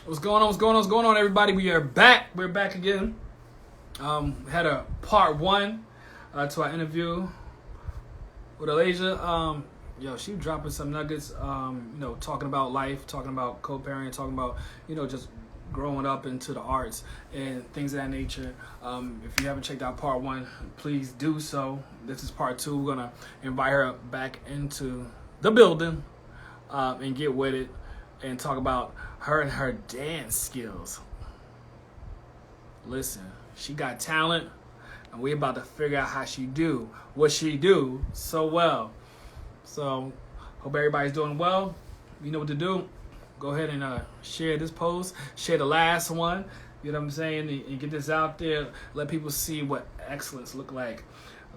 What's going on? What's going on? What's going on, everybody? We are back. We're back again. We had a part one to our interview with Alasia. She dropping some nuggets. Talking about life, talking about co-parenting, talking about just growing up into the arts and things of that nature. If you haven't checked out part one, please do so. This is part two. We're gonna invite her back into the building and get with it and talk about her and her dance skills. Listen, she got talent, and we about to figure out how she do what she do so well. So, hope everybody's doing well. You know what to do. Go ahead and share this post, share the last one. You know what I'm saying? And get this out there. Let people see what excellence look like.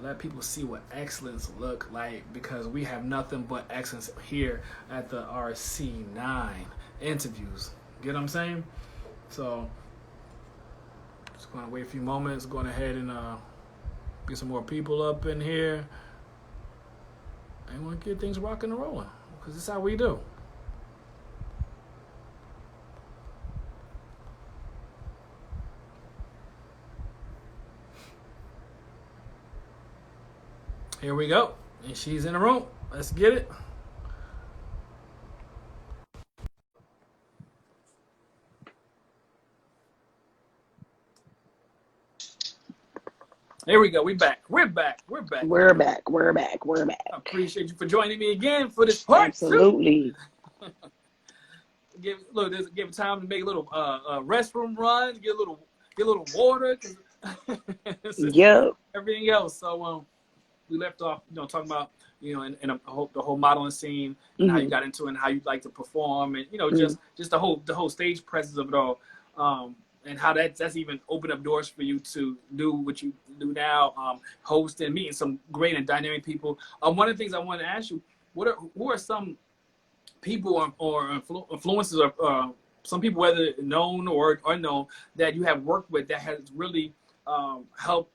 Let people see what excellence look like, because we have nothing but excellence here at the RC9 interviews. Get what I'm saying? So, just going to wait a few moments, going ahead and get some more people up in here. And we'll get things rocking and rolling, because this is how we do. Here we go. And she's in the room. Let's get it. There we go. We're back. We're back. We're back. I appreciate you for joining me again for this part. Absolutely. Give time to make a little restroom run. Get a little water. Yep. Everything else. So we left off, talking about, in the whole modeling scene, and how you got into it, and how you like to perform, and just the whole stage presence of it all, and how that's even opened up doors for you to do what you do now, host and meeting some great and dynamic people. One of the things I want to ask you, who are some people or influencers, or some people, whether known or unknown, that you have worked with that has really helped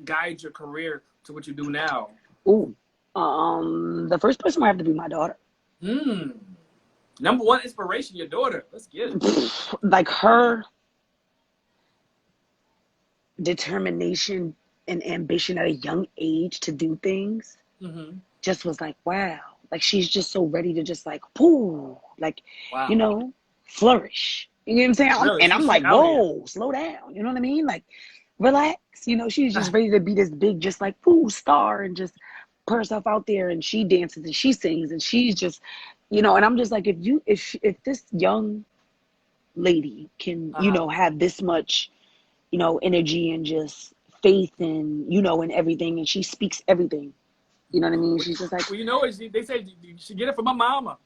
guide your career to what you do now? The first person might have to be my daughter. Number one inspiration, your daughter. Let's get it. Like, her determination and ambition at a young age to do things just was like, wow. Like, she's just so ready to just like, whoo, like, wow. Flourish. You know what I'm saying? Really? I'm like, whoa, slow down. You know what I mean? Like, relax. She's just ready to be this big, just like, whoo, star, and just put herself out there, and she dances and she sings, and she's just, and I'm just like, if this young lady can, have this much, energy and just faith and, and everything, and she speaks everything. You know what I mean? She's just like, well, they say you should get it from my mama.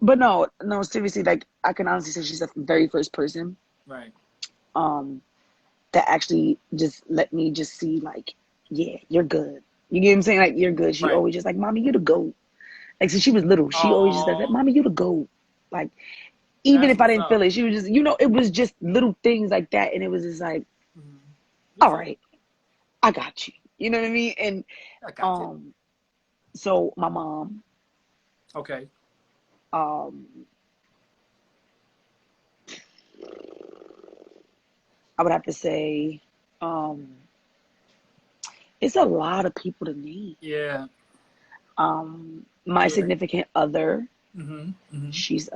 But no, seriously, like, I can honestly say she's the very first person. Right. That actually just let me just see, like, yeah, you're good. You get what I'm saying? Like, you're good. She always just like, mommy, you the GOAT. Like, since she was little, she always just like, mommy, you the GOAT. Like, even if I didn't feel it, she was just, it was just little things like that. And it was just like, all right, I got you. You know what I mean? And so my mom. Okay. I would have to say, it's a lot of people to name. Yeah. My significant other, she's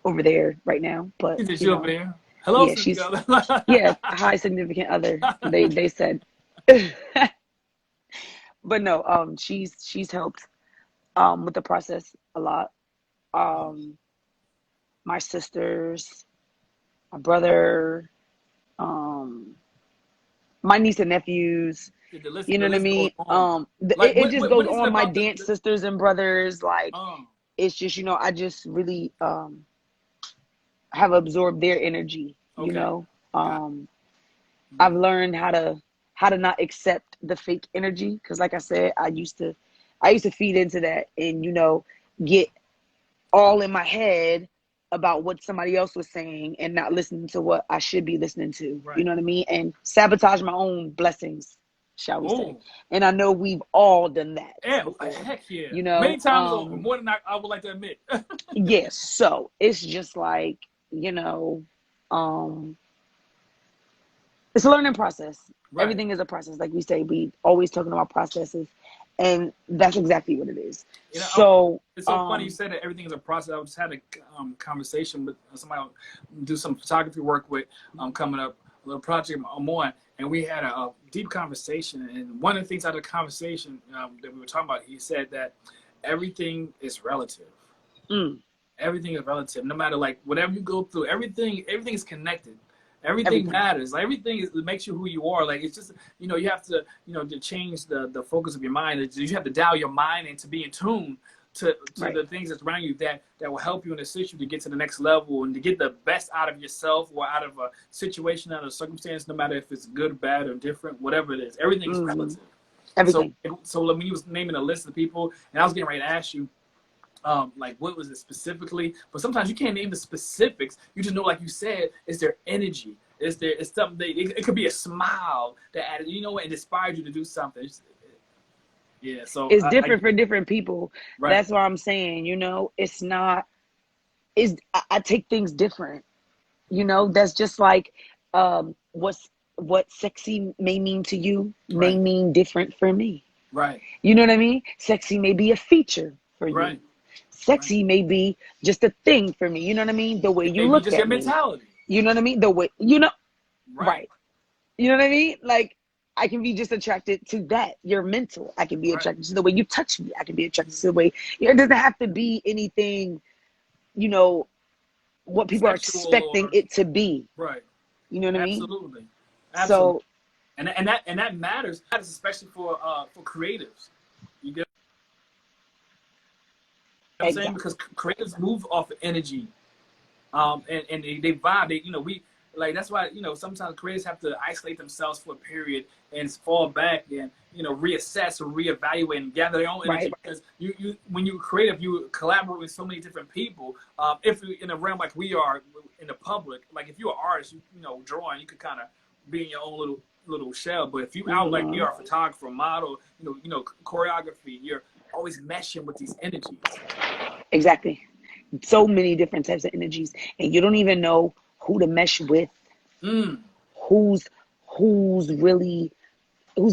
over there right now, but she's over there. Hello, yeah, she's hi, significant other. They said, but no, she's helped with the process a lot. My sisters, my brother, my niece and nephews, you know what I mean? It just goes on. My dance sisters and brothers, like, it's just, I just really have absorbed their energy, I've learned how to not accept the fake energy, because like I said, I used to feed into that and, get all in my head about what somebody else was saying and not listening to what I should be listening to. Right. You know what I mean? And sabotage my own blessings. shall we say. Oh, And I know we've all done that yeah, before, heck yeah. you Many know. times over, more than I would like to admit. Yes, so it's just like, you know, um, it's a learning process. Right. Everything is a process. Like we say, we always talking about processes, and that's exactly what it is. You know, So, it's so funny you said that everything is a process. I just had a conversation with somebody I do some photography work with coming up, a little project I'm on, and we had a deep conversation. And one of the things out of the conversation that we were talking about, he said that everything is relative. mm, Everything is relative. No matter like whatever you go through, everything is connected. Everything everything. matters. Like everything it makes you who you are. Like it's just you have to to change the focus of your mind. You have to dial your mind and to be in tune to Right. the things that's around you that will help you and assist you to get to the next level and to get the best out of yourself or out of a situation, out of a circumstance, no matter if it's good, bad, or different, whatever it is. Everything is relative. Everything. So when you was naming a list of people, and I was getting ready to ask you, like what was it specifically? But sometimes you can't name the specifics. You just know, like you said, is there energy? Is there it's something that it could be a smile that added, and inspired you to do something. Yeah, so It's different for different people. Right. That's why I'm saying, it's not. I take things different. That's just like what sexy may mean to you may mean different for me. Right. You know what I mean? Sexy may be a feature for you. Right. Sexy may be just a thing for me. You know what I mean? The way you look just at your me. mentality. You know what I mean? The way right. You know what I mean? Like I can be just attracted to that. Your mental. I can be attracted to the way you touch me. I can be attracted to the way it doesn't have to be anything, what people are expecting it to be. Right. You know what I mean? Absolutely. So and that matters, especially for creatives. You get what I'm saying? Because creatives move off of energy. And they vibe. We like that's why sometimes creators have to isolate themselves for a period and fall back and reassess or reevaluate and gather their own energy. Because you when you're creative, you collaborate with so many different people. If you're in a realm like we are in the public, like if you're an artist, drawing, you could kind of be in your own little shell. But if you out like you are a photographer, model, choreography, you're always meshing with these energies. Exactly. So many different types of energies, and you don't even know who to mesh with. Whose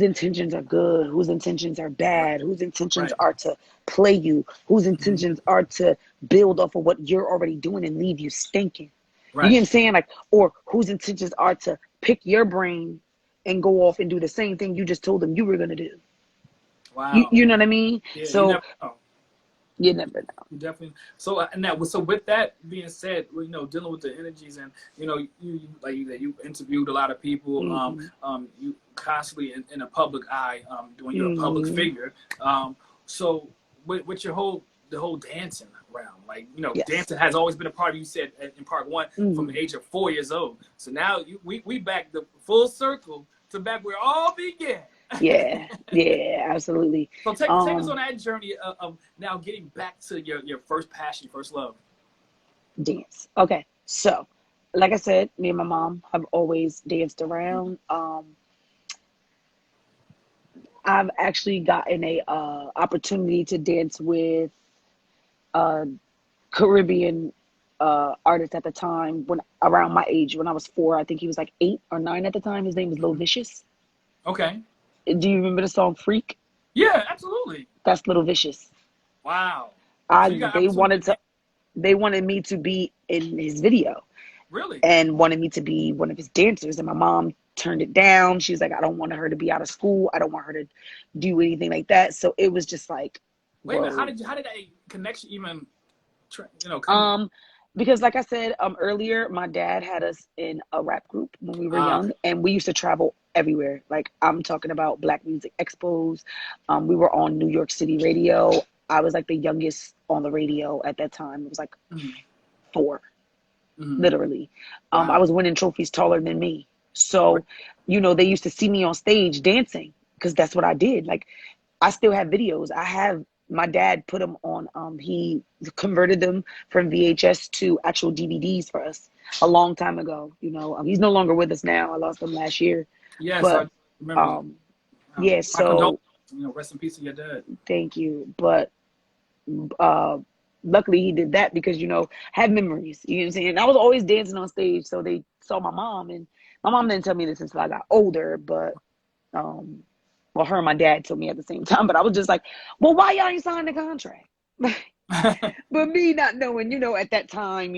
intentions are good, whose intentions are bad, whose intentions are to play you, whose intentions are to build off of what you're already doing and leave you stinking. You get what I'm saying? Like, or whose intentions are to pick your brain and go off and do the same thing you just told them you were gonna do. Wow. You know what I mean? Yeah, so you never know. Definitely. So so with that being said, dealing with the energies and you interviewed a lot of people. You constantly in a public eye, doing you're a public figure. So with the whole dancing realm, dancing has always been a part of you said in part one from the age of 4 years old. So now we back the full circle to back where it all began. Yeah, absolutely. So take us on that journey of now getting back to your first passion, first love. Dance. Okay, so like I said, me and my mom have always danced around. I've actually gotten a opportunity to dance with a Caribbean artist at the time when around my age when I was 4. I think he was like 8 or 9 at the time. His name was Lil Vicious. Okay. Do you remember the song Freak? Yeah, absolutely. That's Little Vicious. Wow. They wanted me to be in his video. Really? And wanted me to be one of his dancers. And my mom turned it down. She's like, I don't want her to be out of school. I don't want her to do anything like that. So it was just like, wait a minute, how did that connection even come? Because like I said earlier, my dad had us in a rap group when we were young, and we used to travel everywhere. Like I'm talking about Black Music Expos. We were on New York City radio. I was like the youngest on the radio at that time. It was like 4, literally. Wow. I was winning trophies taller than me. So, they used to see me on stage dancing because that's what I did. Like I still have videos. My dad put them on, he converted them from VHS to actual DVDs for us a long time ago. He's no longer with us now. I lost him last year. Yes, but, I remember Yeah, My condolences. so Rest in peace to your dad. thank you. But luckily he did that because, have memories. You know what I'm saying? I was always dancing on stage, so they saw my mom, and my mom didn't tell me this until I got older, but well, her and my dad told me at the same time, but I was just like, well, why y'all ain't signed the contract? But me not knowing, at that time,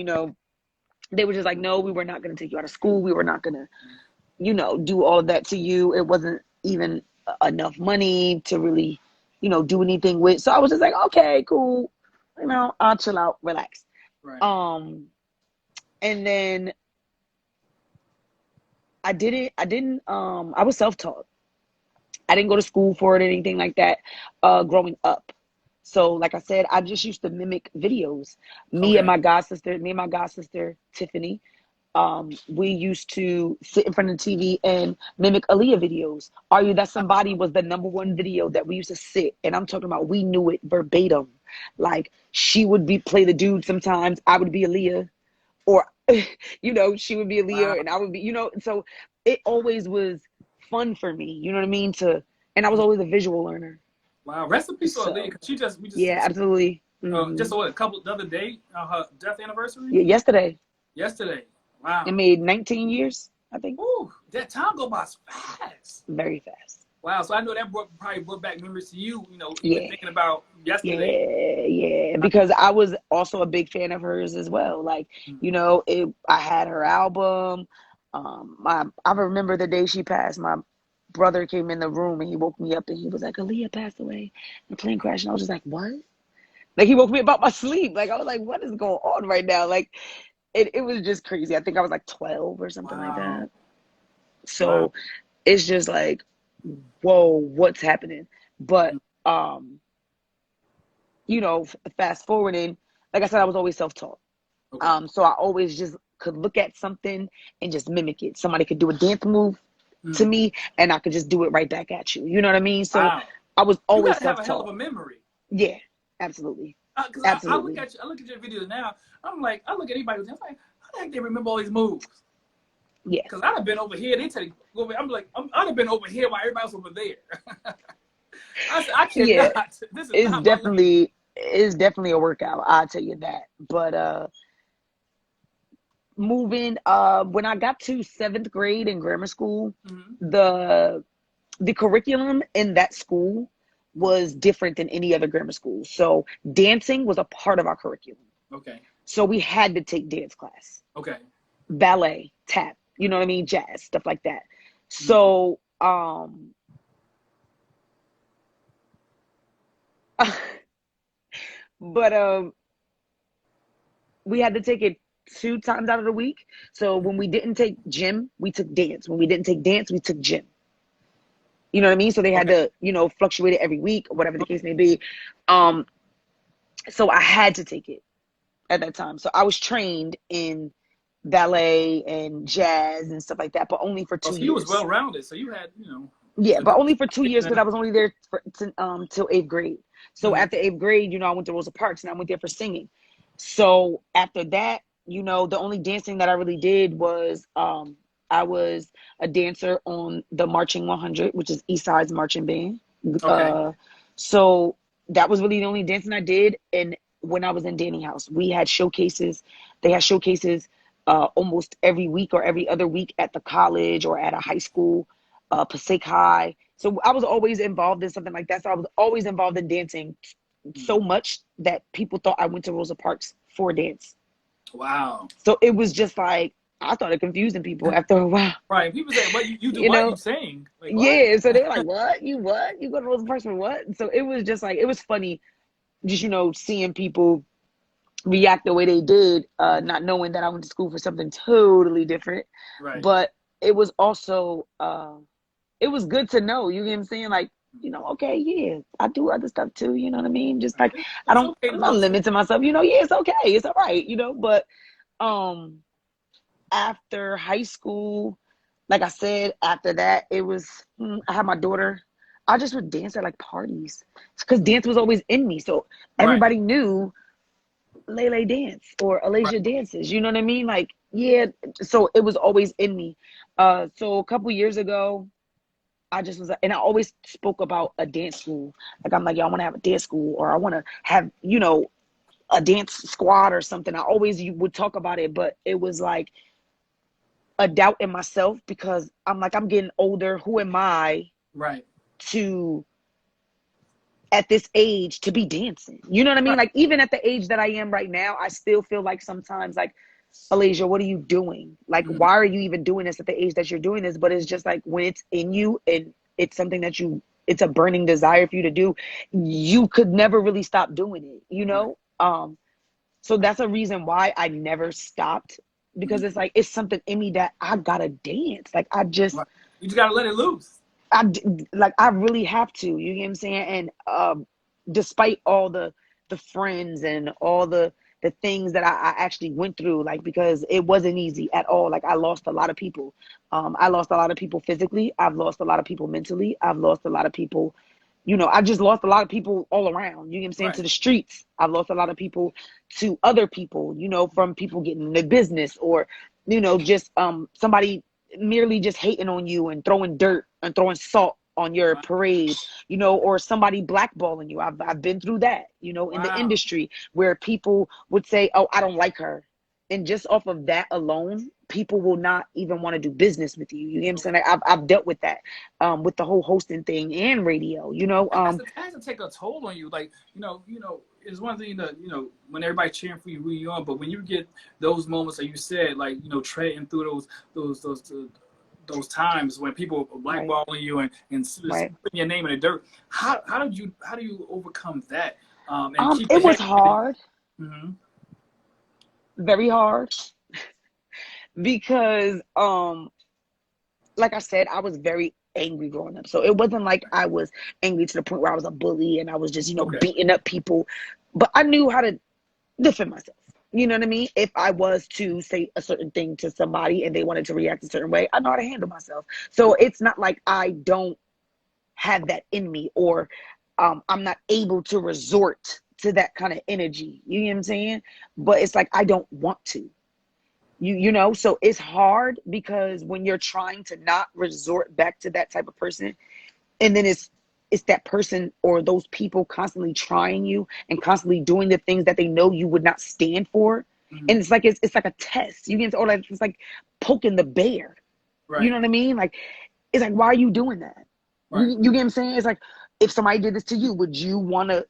they were just like, no, we were not going to take you out of school. We were not going to, do all of that to you. It wasn't even enough money to really, do anything with. So I was just like, okay, cool. I'll chill out, relax. Right. And then I was self-taught. I didn't go to school for it or anything like that growing up. So like I said, I just used to mimic videos. Me and my god sister, Tiffany, we used to sit in front of the TV and mimic Aaliyah videos. Are You That Somebody was the #1 video that we used to sit, and I'm talking about we knew it verbatim. Like she would play the dude sometimes, I would be Aaliyah, or she would be Aaliyah and I would be, so it always was fun for me, you know what I mean? And I was always a visual learner. Wow, rest in peace to Aaliyah, because yeah, absolutely. Just a couple the other day, her death anniversary. Yeah, yesterday. Wow. It made 19 years, I think. Ooh, that time go by fast. Very fast. Wow, so I know that probably brought back memories to you. Even thinking about yesterday. Yeah, because I was also a big fan of hers as well. Like, I had her album. I remember the day she passed. My brother came in the room and he woke me up and he was like, Aaliyah passed away in a plane crash. And I was just like, what? Like, he woke me up out my sleep. Like, I was like, what is going on right now? Like, it was just crazy. I think I was like 12 or something like that. So it's just like, whoa, what's happening? But, fast forwarding, like I said, I was always self-taught. So I always just could look at something and just mimic it. Somebody could do a dance move to me and I could just do it right back at you. You know what I mean? So I was always self-taught. You have a hell of a memory. Yeah, absolutely. Absolutely. I look at your videos now. I'm like, I look at anybody. I'm like, how the heck they remember all these moves? Yeah. Because I'd have been over here. They tell you, I'm like, I'd have been over here while everybody else over there. I said, I cannot. Yeah. This is it's definitely a workout. I'll tell you that. But moving, when I got to 7th grade in grammar school, the curriculum in that school was different than any other grammar school. So dancing was a part of our curriculum. Okay. So we had to take dance class. Okay. Ballet, tap, you know what I mean? Jazz, stuff like that. So, but we had to take it 2 times out of the week. So when we didn't take gym, we took dance. When we didn't take dance, we took gym. You know what I mean? So they had to, fluctuate it every week or whatever the case may be. So I had to take it at that time. So I was trained in ballet and jazz and stuff like that, but only for 2 years. So you was well-rounded. So you had, Yeah, but only for 2 years because I was only there till 8th grade. So after 8th grade, I went to Rosa Parks and I went there for singing. So after that, the only dancing that I really did was I was a dancer on the Marching 100, which is Eastside's marching band. Okay. So that was really the only dancing I did. And when I was in Danny House, we had showcases. They had showcases almost every week or every other week at the college or at a high school, Passaic High. So I was always involved in something like that. So I was always involved in dancing so much that people thought I went to Rosa Parks for dance. Wow. So it was just like, I started confusing people after a while. Right. People say, what you do, what you saying? Like, what? Yeah. So they're like, what? You go to Rosa Parks for what? So it was just like, it was funny just, seeing people react the way they did, not knowing that I went to school for something totally different. Right. But it was also, it was good to know, you know what I'm saying? Like, okay, yeah, I do other stuff too, you know what I mean? Just like, I'm not limiting myself, yeah, it's okay, it's all right, but after high school, like I said, after that, it was, I had my daughter, I just would dance at like parties because dance was always in me. So everybody knew Lele dance or Alasia dances, you know what I mean? Like, yeah, so it was always in me. So a couple years ago, I just was, and I always spoke about a dance school. Like, I'm like, yo, I want to have a dance school, or I want to have, you know, a dance squad or something. I always would talk about it, but it was like a doubt in myself, because I'm like, I'm getting older. Who am I Right. to, at this age, to be dancing? You know what I mean? Right. Like, even at the age that I am right now, I still feel like sometimes, like, Alasia, what are you doing? Like, Mhm. why are you even doing this at the age that you're doing this? But it's just like, when it's in you and it's something that it's a burning desire for you to do, you could never really stop doing it, you Right. know? So that's a reason why I never stopped, because Mhm. it's like, it's something in me that I gotta dance. Like, Right. You just gotta let it loose. like, I really have to, you know what I'm saying? And despite all the friends and all the things that I actually went through, like, because it wasn't easy at all. Like, I lost a lot of people. I lost a lot of people physically. I've lost a lot of people mentally. I've lost a lot of people, you know, I just lost a lot of people all around, you know what I'm saying, Right. to the streets. I've lost a lot of people to other people, you know, from people getting in the business, or, you know, just somebody merely just hating on you and throwing dirt and throwing salt on your Right. parade, you know, or somebody blackballing you. I've been through that, you know, in the Wow. industry, where people would say, oh, I don't like her. And just off of that alone, people will not even want to do business with you. You know what I'm saying? Like, I've dealt with that, with the whole hosting thing and radio, you know. It has to take a toll on you. Like, it's one thing that, when everybody's cheering for you, who you are, but when you get those moments that you said, like, treading through those times when people are Right, blackballing you and just right. putting your name in the dirt, how do you overcome that, and keep your It was head? hard, Mm-hmm. very hard, because like I said, I was very angry growing up. So it wasn't like I was angry to the point where I was a bully and I was just, you know, Okay. beating up people. But I knew how to defend myself. You know what I mean? If I was to say a certain thing to somebody and they wanted to react a certain way, I know how to handle myself. So it's not like I don't have that in me, or I'm not able to resort to that kind of energy. You know what I'm saying? But it's like, I don't want to. You know, so it's hard, because when you're trying to not resort back to that type of person, and then it's that person or those people constantly trying you and constantly doing the things that they know you would not stand for. Mm-hmm. And it's like a test. You get, or like, it's like poking the bear. You Right. know what I mean? Like, it's like, why are you doing that? Right. You get what I'm saying? It's like, if somebody did this to you, would you want to,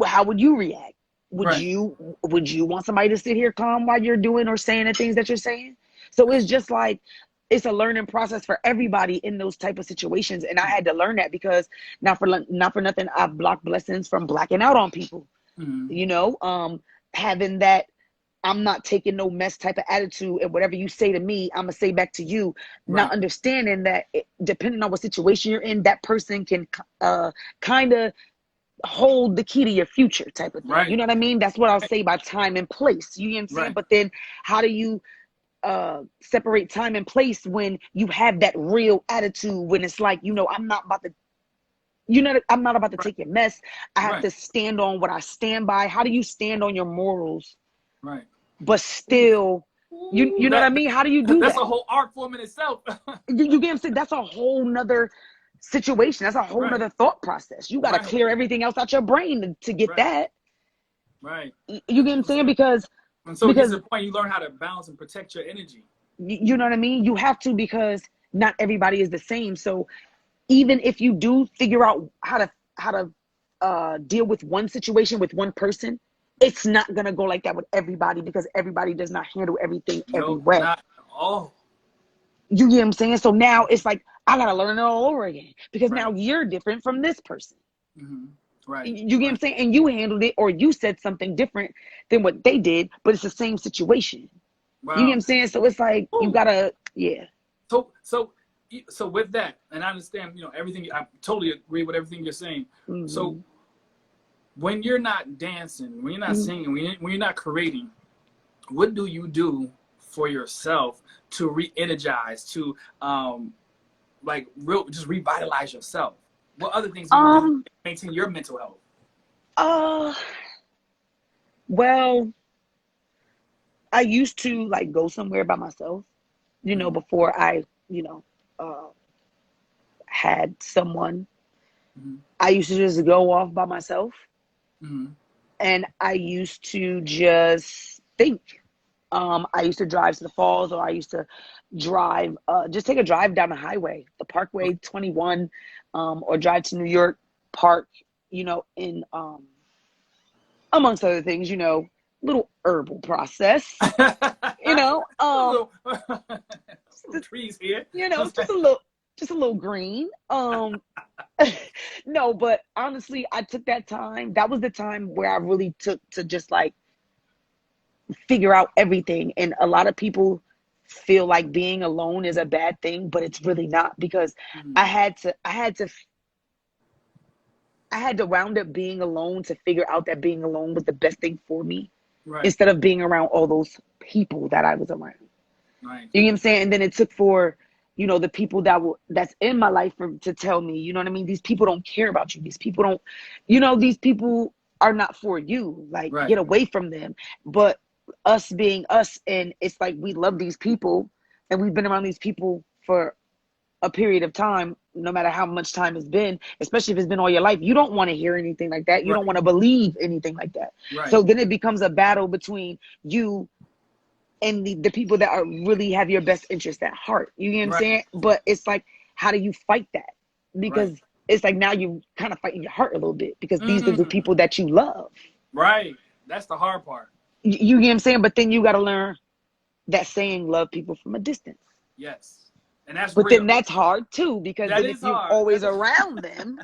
how would you react? Right. Would you want somebody to sit here calm while you're doing or saying the things that you're saying? So it's just like, it's a learning process for everybody in those type of situations. And I had to learn that, because not for nothing, I've blocked blessings from blacking out on people, Mm-hmm. you know, having that I'm not taking no mess type of attitude, and whatever you say to me, I'm gonna say back to you. Not Right. understanding that depending on what situation you're in, that person can kind of hold the key to your future type of thing. You Right. know what I mean? That's what I'll say by time and place. You know what I'm saying? Right. But then how do you separate time and place when you have that real attitude, when it's like, you know, I'm not about to, you know, I'm not about to Right. take your mess. I have Right. to stand on what I stand by. How do you stand on your morals, Right. but Ooh. still, Ooh, you know what I mean? How do you do that's a that? whole art form in itself. You get what I'm saying? That's a whole nother situation. That's a whole Right. nother thought process. You got to Right. clear everything else out your brain to get Right. that. Right. You get what I'm saying? Because And so it gets to the point you learn how to balance and protect your energy. you know what I mean? You have to, because not everybody is the same. So even if you do figure out how to deal with one situation with one person, it's not gonna go like that with everybody, because everybody does not handle everything every No, way. not all. You get what I'm saying? So now it's like, I gotta learn it all over again, because Right. now you're different from this person. Mm-hmm. Right. You get what I'm Right. saying? And you handled it, or you said something different than what they did, but it's the same situation. You get what Wow. I'm saying? So it's like, you Ooh. gotta, yeah. So so so with that, and I understand, everything. I totally agree with everything you're saying. So Mm-hmm. when you're not dancing, when you're not Mm-hmm. singing, when you're not creating, what do you do for yourself to re-energize, to like just revitalize yourself? What other things do you do to Um, maintain your mental health? uh, well, I used to like go somewhere by myself, you know, Mm-hmm. before I, you know, uh, had someone, Mm-hmm. I used to just go off by myself, Mm-hmm. and I used to just think. I used to drive to the falls, or I used to drive, just take a drive down the highway, the Parkway 21, or drive to New York Park, in, amongst other things, little herbal process, you know, um, little, little trees here. just a little green. No, but honestly, I took that time. That was the time where I really took to just like figure out everything. And a lot of people feel like being alone is a bad thing, but it's really not, because Mm-hmm. I had to wound up being alone to figure out that being alone was the best thing for me, Right. instead of being around all those people that I was around. Right. You know what I'm saying? And then it took for, the people that's in my life to tell me, you know what I mean? These people don't care about you. These people don't, these people are not for you. Like, Right. get away from them. But us being us, and it's like we love these people, and we've been around these people for a period of time, no matter how much time it's been, especially if it's been all your life. You don't want to hear anything like that. You Right. don't want to believe anything like that. Right. So then it becomes a battle between you and the people that are really have your best interest at heart. You know what I'm Right. saying? But it's like, how do you fight that? Because Right. it's like now you kind of fighting your heart a little bit, because these are the Mm. people that you love. Right. That's the hard part. You know what I'm saying? But then you got to learn that saying, love people from a distance. Yes. And that's But real. then that's hard too, because That then if is you're hard. always around them,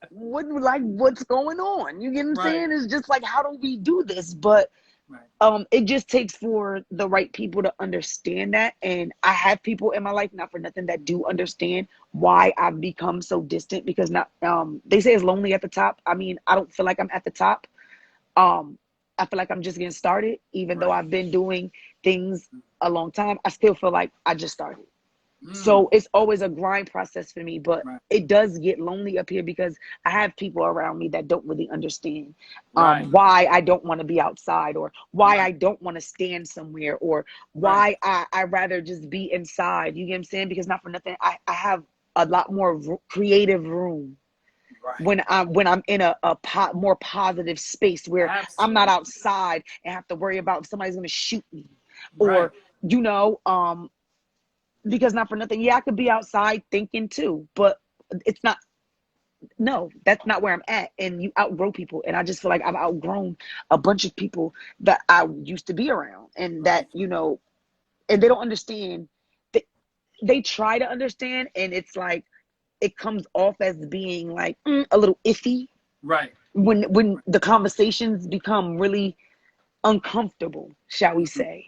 what's going on? You get what I'm Right. saying? It's just like, how do we do this? But Right. it just takes for the right people to understand that. And I have people in my life, not for nothing, that do understand why I've become so distant, because not they say it's lonely at the top. I mean, I don't feel like I'm at the top. I feel like I'm just getting started, even though Right. I've been doing things a long time. I still feel like I just started. Mm. So it's always a grind process for me, but Right. it does get lonely up here, because I have people around me that don't really understand Right. why I don't want to be outside, or why Right. I don't want to stand somewhere, or Right. why I rather just be inside. You get what I'm saying? Because not for nothing, I have a lot more creative room Right. when I'm in a more positive space, where I'm not Absolutely. outside and have to worry about if somebody's going to shoot me, Right. or because not for nothing, yeah, I could be outside thinking too, but it's not. No, that's not where I'm at. And you outgrow people, and I just feel like I've outgrown a bunch of people that I used to be around, and that Right. and they don't understand. They try to understand, and it's like it comes off as being like a little iffy Right. when the conversations become really uncomfortable, shall we Mm-hmm. say.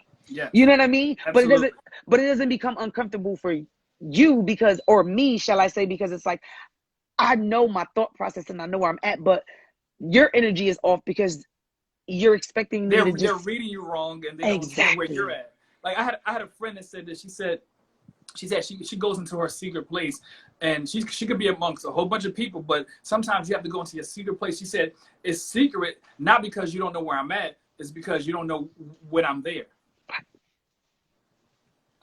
You Yes. know what I mean? Absolutely. But it doesn't become uncomfortable for you, because, or me, shall I say, because it's like, I know my thought process and I know where I'm at, but your energy is off, because you're expecting me to They're just reading you wrong, and they don't understand where you're exactly. at. Like I had a friend that said that she goes into her secret place, and she could be amongst a whole bunch of people, but sometimes you have to go into your secret place. She said it's secret not because you don't know where I'm at, it's because you don't know when I'm there.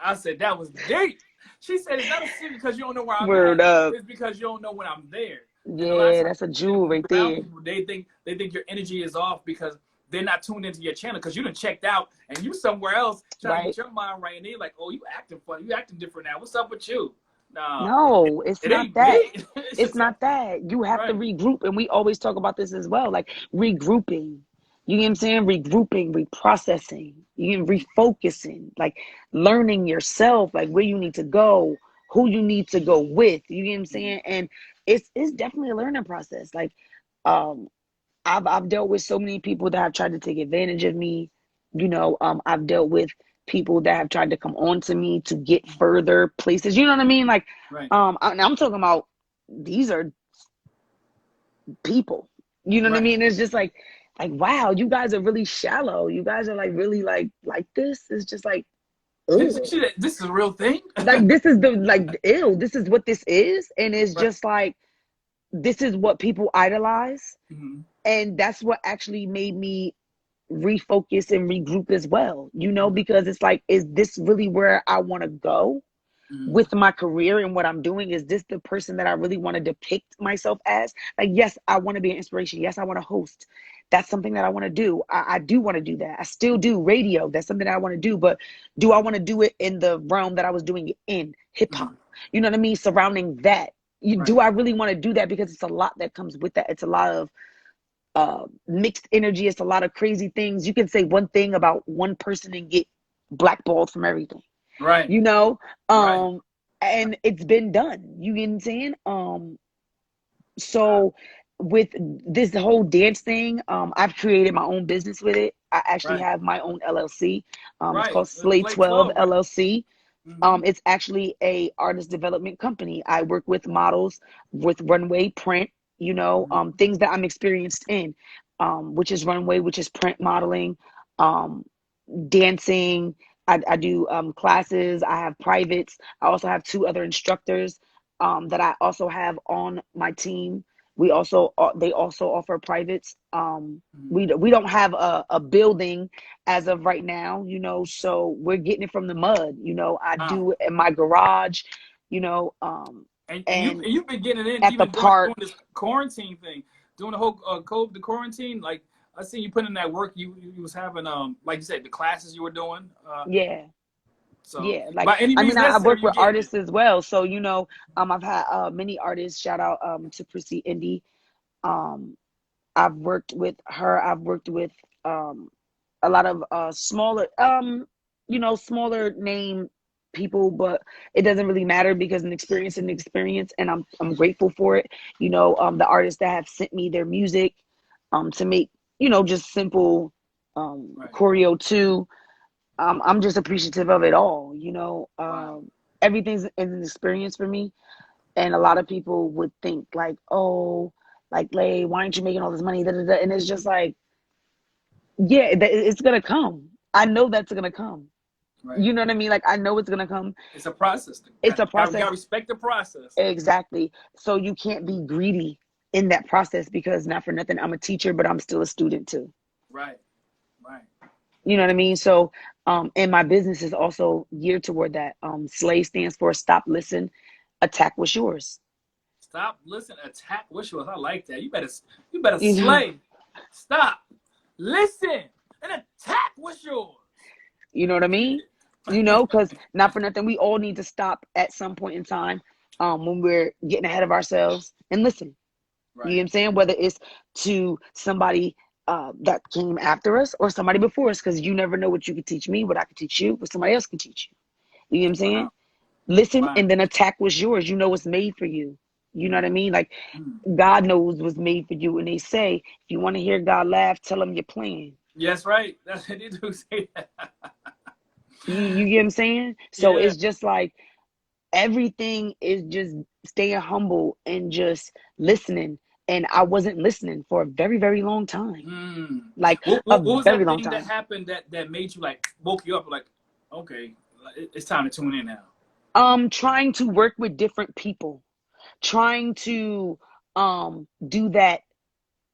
I said that was deep. She said it's not a secret because you don't know where I'm Word at, up. it's because you don't know when I'm there. And a lot of Yeah, times that's a when jewel you're right around there. people, they think your energy is off because they're not tuned into your channel, because you done checked out and you somewhere else trying to Right? get your mind right, and they're like, oh, you acting funny, you acting different now. What's up with you? No, No, it's it not ain't that. me. It's It's just not that. You have to right, regroup. And we always talk about this as well, like regrouping. You know what I'm saying? Regrouping, reprocessing, refocusing, like learning yourself, like where you need to go, who you need to go with. You know what I'm saying? And it's definitely a learning process. Like um I've dealt with so many people that have tried to take advantage of me. I've dealt with people that have tried to come on to me to get further places. You know what I mean? Like, right, I'm talking about, these are people. You know what I right. mean? It's just like wow, you guys are really shallow. You guys are like really like this. It's just like, ew. This is a real thing. Like this is the like ew. This is what this is, and it's Right. just like this is what people idolize, Mm-hmm. and that's what actually made me refocus and regroup as well, Right. because it's like, is this really where I want to go? with my career and what I'm doing? Is this the person that I really want to depict myself as? Like, yes, I want to be an inspiration. Yes, I want to host. That's something that I want to do. I do want to do that. I still do radio. That's something that I want to do. But do I want to do it in the realm that I was doing it in, hip hop? You know what I mean? Surrounding that. Do I really want to do that? Because it's a lot that comes with that. It's a lot of mixed energy. It's a lot of crazy things. You can say one thing about one person and get blackballed from everything. Right. You know? Right. And it's been done. You get what I'm saying? So with this whole dance thing, I've created my own business with it. I actually have my own LLC. It's called Slay 12 right? LLC. It's actually a artist development company. I work with models, with runway, print, you know, things that I'm experienced in, which is runway, which is print modeling, dancing. I do classes. I have privates. I also have 2 other instructors that I also have on my team. They also offer privates. We don't have a building as of right now, you know, so we're getting it from the mud. You know, I do it in my garage, you know, and you've been getting it in at the even park. during this quarantine thing, doing the whole the quarantine. Like, I seen you put in that work. You was having like you said, the classes you were doing. Yeah. So Yeah, like, by any I means mean, I necessary, work you with getting it. artists as well. So, you know, I've had many artists. Shout out to Prissy Indy. I've worked with her. I've worked with a lot of smaller, you know, smaller name people, but it doesn't really matter because an experience is an experience, and I'm grateful for it. You know, the artists that have sent me their music to make, you know, just simple choreo too. I'm just appreciative of it all. You know, everything's an experience for me. And a lot of people would think like, oh, like, Lay, why aren't you making all this money? Da, da, da. And it's just like, yeah, it's going to come. I know that's going to come. Right. You know what I mean? Like, I know it's going to come. It's a process. It's a process. You gotta respect the process. Exactly. So you can't be greedy in that process, because not for nothing, I'm a teacher, but I'm still a student too. Right. Right. You know what I mean? So, and my business is also geared toward that. SLAY stands for Stop, Listen, Attack What's Yours. Stop, listen, attack what's yours. I like that. You better You know, slay. Stop, listen, and attack what's yours. you know what I mean? You know, because not for nothing, we all need to stop at some point in time when we're getting ahead of ourselves and listen. Right. You know what I'm saying? Whether it's to somebody that came after us or somebody before us, because you never know what you could teach me, what I could teach you, what somebody else can teach you. You know what I'm saying? Wow. Listen, Wow. and then attack what's yours. You know what's made for you. You know what I mean? Like, God knows what's made for you. And they say, if you want to hear God laugh, tell him you're playing. Yes, right. That's what they do say that. You get what I'm saying? So it's just like, everything is just staying humble and just listening. And I wasn't listening for a very, very long time. Like, what a was very that long thing that time. happened that made you, like, woke you up like, okay, it's time to tune in now? Trying to work with different people, trying to do that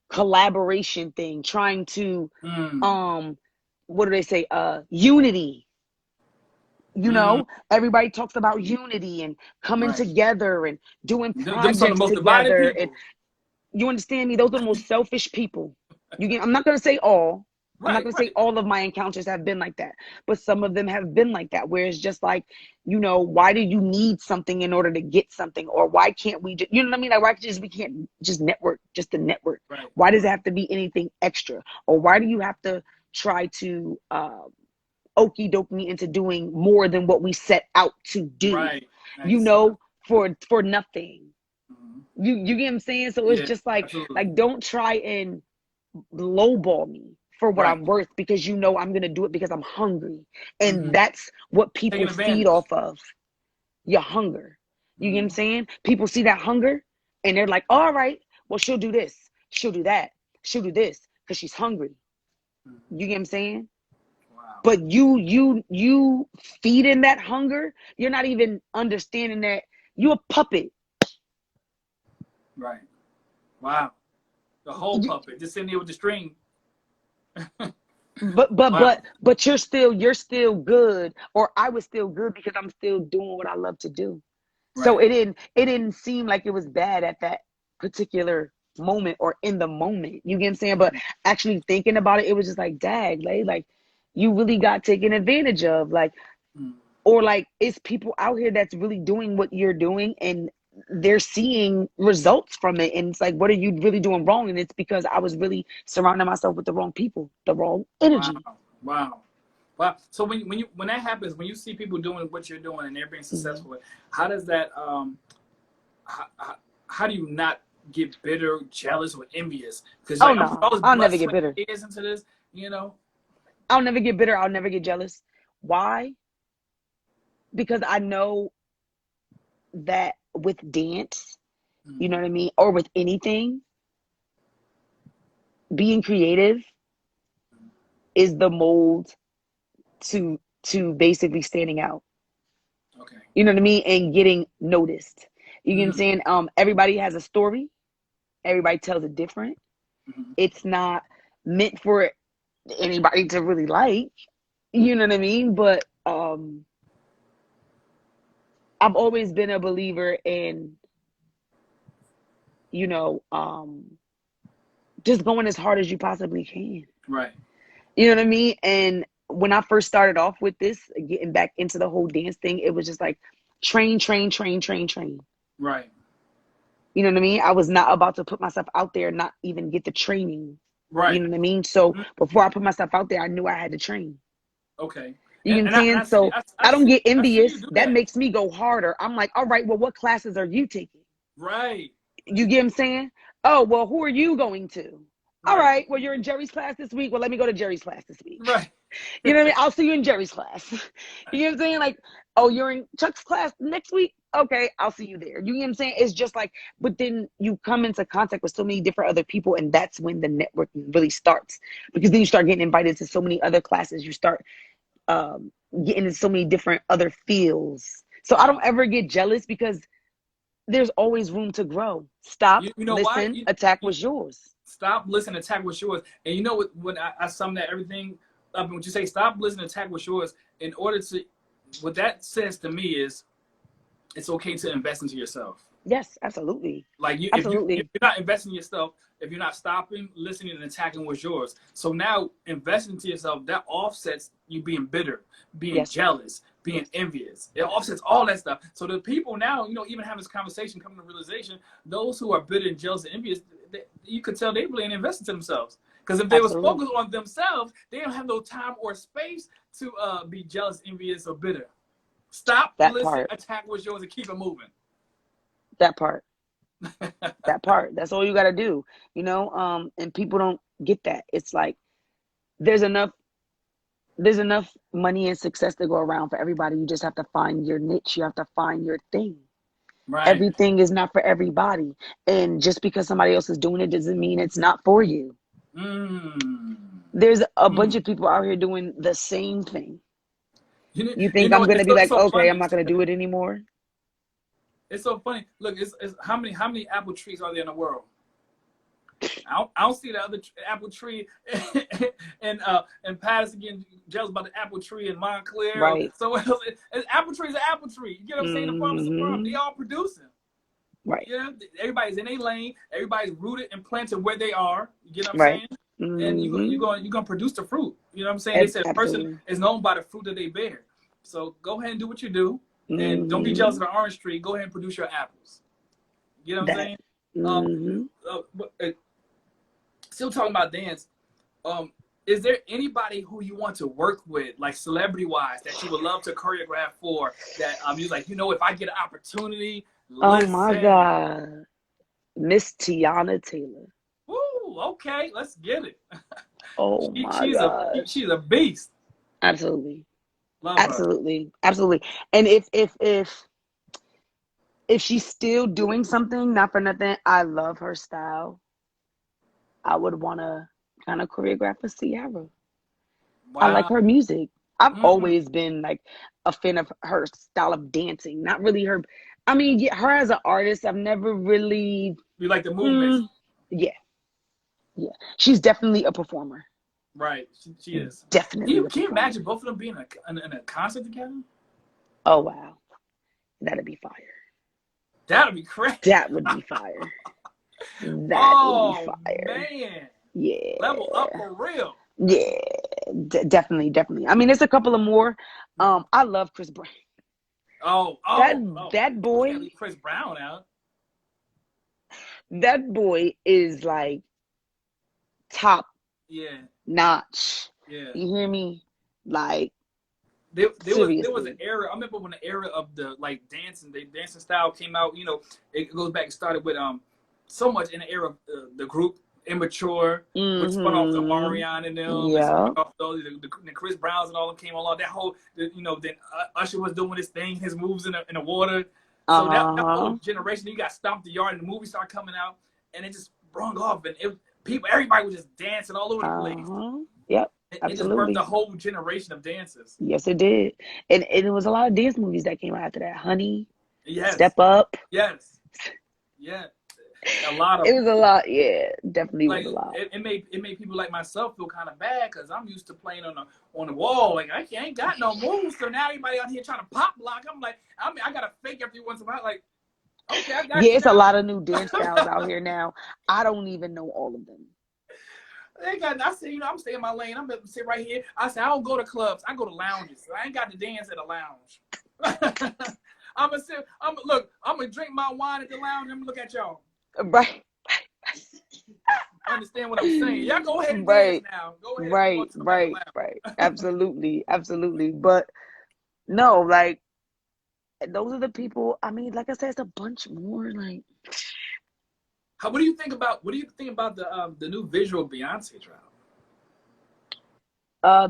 collaboration thing, trying to what do they say? Unity. You know, everybody talks about unity and coming together and doing Them some of the projects most divided together. And people. you understand me? Those are the most selfish people. I'm not going to say all. I'm not Right, going to say right. all of my encounters have been like that, but some of them have been like that, where it's just like, you know, why do you need something in order to get something? Or why can't we just, you know what I mean? Like, why we can't just network, just the network? Right. Why does it have to be anything extra? Or why do you have to try to okie doke me into doing more than what we set out to do? Right. Nice. You know, for nothing. You get what I'm saying? So it's just like, absolutely. don't try and lowball me for what I'm worth, because you know I'm gonna do it because I'm hungry. And that's what people feed off of. Your hunger. You get what I'm saying? People see that hunger and they're like, all right, well, she'll do this, she'll do that, she'll do this because she's hungry. You get what I'm saying? Wow. But you feeding that hunger, you're not even understanding that you're a puppet. Right. Wow. The whole puppet just sitting there with the string. Wow. but you're still good, or I was still good because I'm still doing what I love to do. So Right. it didn't seem like it was bad at that particular moment or in the moment. You get what I'm saying? But actually thinking about it, it was just like, dag, like you really got taken advantage of. Like, Mm. or like it's people out here that's really doing what you're doing and they're seeing results from it. And it's like, what are you really doing wrong? And it's because I was really surrounding myself with the wrong people, the wrong Wow. energy. Wow. Wow. So when that happens, when you see people doing what you're doing and they're being Mhm. successful, how does that how do you not get bitter, jealous, or envious? Because Oh like I no, was I'll never blessed get 20 bitter. years into this, you know. I'll never get bitter. I'll never get jealous. Why? Because I know that with dance, you know Mm. what I mean? Or with anything, being creative is the mold to basically standing out. Okay. You know what I mean? And getting noticed. You get what I'm Mm. saying? Everybody has a story. Everybody tells it different. Mm-hmm. It's not meant for anybody to really like. You know what I mean? But I've always been a believer in, you know, just going as hard as you possibly can. Right. You know what I mean? And when I first started off with this, getting back into the whole dance thing, it was just like train, train, train, train, train. Right. You know what I mean? I was not about to put myself out there and not even get the training. You Right. know what I mean? So Mm. before I put myself out there, I knew I had to train. Okay. You know what I'm And saying? I see So I don't get I see you envious. do That that. makes me go harder. I'm like, all right, well, what classes are you taking? Right. You get what I'm saying? Oh, well, who are you going to? All Right. right, well, you're in Jerry's class this week. Well, let me go to Jerry's class this week. Right. You know what I mean? I'll see you in Jerry's class. You know what I'm saying? Like, oh, you're in Chuck's class next week? Okay, I'll see you there. You know what I'm saying? It's just like, but then you come into contact with so many different other people, and that's when the networking really starts. Because then you start getting invited to so many other classes. You start getting into so many different other fields. So I Wow. don't ever get jealous because there's always room to grow. Stop, You know why? listen, attack You what's yours. stop, listen, attack what's yours. And you know what? When I sum that everything up, when you say stop, listen, attack what's yours, in order to, what that says to me is it's okay to invest into yourself. Yes, absolutely. Like if Absolutely. you're not investing in yourself, if you're not stopping, listening, and attacking what's yours. So now investing into yourself, that offsets you being bitter, being Yes. jealous, being Yes. envious. It offsets all that stuff. So the people now, even having this conversation, coming to realization, those who are bitter and jealous and envious, you could tell they really ain't investing to themselves. Because if they was Absolutely. focused on themselves, they don't have no time or space to be jealous, envious, or bitter. Stop, That listen, part. attack what's yours, and keep it moving. That part. That part. That's all you got to do. And people don't get that. It's like there's enough there's enough money and success to go around for everybody. You just have to find your niche. You have to find your thing. Right. Everything is not for everybody. And just because somebody else is doing it doesn't mean it's not for you. Mm. There's a bunch Mm. of people out here doing the same thing. You You think know I'm going to it's be so, like, so okay, I'm funny. not going to do it anymore? It's so funny. Look, it's how many apple trees are there in the world? I don't see the other apple tree and Patterson getting jealous about the apple tree in Montclair or Right. so else. Apple tree is an apple tree. You get what I'm saying? The farm is a farm. They Hmm. all producing. Right. Everybody's in a lane. Everybody's rooted and planted where they are. You get what I'm Right. saying? And Hmm. you're gonna produce the fruit. You know what I'm saying? They said a person Absolutely. is known by the fruit that they bear. So go ahead and do what you do, and don't be jealous of Hmm. the orange tree. Go ahead and produce your apples. You know what I'm That. saying? Um, Hmm. uh, Still talking about dance. Um, is there anybody who you want to work with, like celebrity wise, that you would love to choreograph for? That you're like, if I get an opportunity, Oh my listen. God. Miss Tiana Taylor. Woo, okay, let's get it. Oh She, my she's a gosh. she's a beast. Absolutely. Love her. Absolutely. Absolutely. And if she's still doing something, not for nothing, I love her style. I would want to kind of choreograph for Sierra. I like Wow. her music. I've Mm. always been like a fan of her style of dancing. Not really her. I mean, yeah, her as an artist, I've never really. We like the movements. Mm, yeah, yeah. She's definitely a performer. Right. She is. Definitely a Can you performer. imagine both of them being in a concert together? Oh wow, that'd be fire. That'd be crazy. That would be fire. That would be Oh fire. man. Level up Yeah. for real. Yeah. Definitely, definitely. I mean, there's a couple of more. I love Chris Brown. That that You can't boy, leave Chris Brown out. that boy is like top Yeah. notch. Yeah. You hear me? Like There was an seriously. era. I remember when the era of the dancing style came out. You know, it goes back. It started with so much in the era of the group Immature, which spun off the Mm-hmm. Marion and them, and spun Yeah. off the Chris Browns and all them came along. That whole then Usher was doing his thing, his moves in the water. So that whole Uh-huh. generation, you got Stomp the Yard, and the movie started coming out, and it just sprung off, and everybody was just dancing all over the place. Uh-huh. Yep. It just birthed a Absolutely. whole generation of dancers. Yes, it did. And it was a lot of dance movies that came out after that. Honey, Yes, Step Up. yes, yeah. A lot of It them. was a lot. Yeah, definitely was Like a lot. it made people like myself feel kind of bad because I'm used to playing on the wall. Like I ain't got no moves, so now everybody out here trying to pop block. I'm like, I gotta fake every once in a while. Like, okay, I got Yeah, you it's a now. lot of new dance styles out here now. I don't even know all of them. I said, I'm staying in my lane. I'm gonna sit right here. I said, I don't go to clubs. I go to lounges. So I ain't got to dance at a lounge. I'm gonna sit. I'm gonna drink my wine at the lounge. I'm gonna look at y'all. Right. Understand what I'm saying? Y'all go ahead and dance Right. now. Go ahead if you Right. want to come at the Right. lounge. Right. Absolutely. Absolutely. But no, like those are the people. I mean, like I said, it's a bunch more. Like What do you think about the new visual Beyonce drop?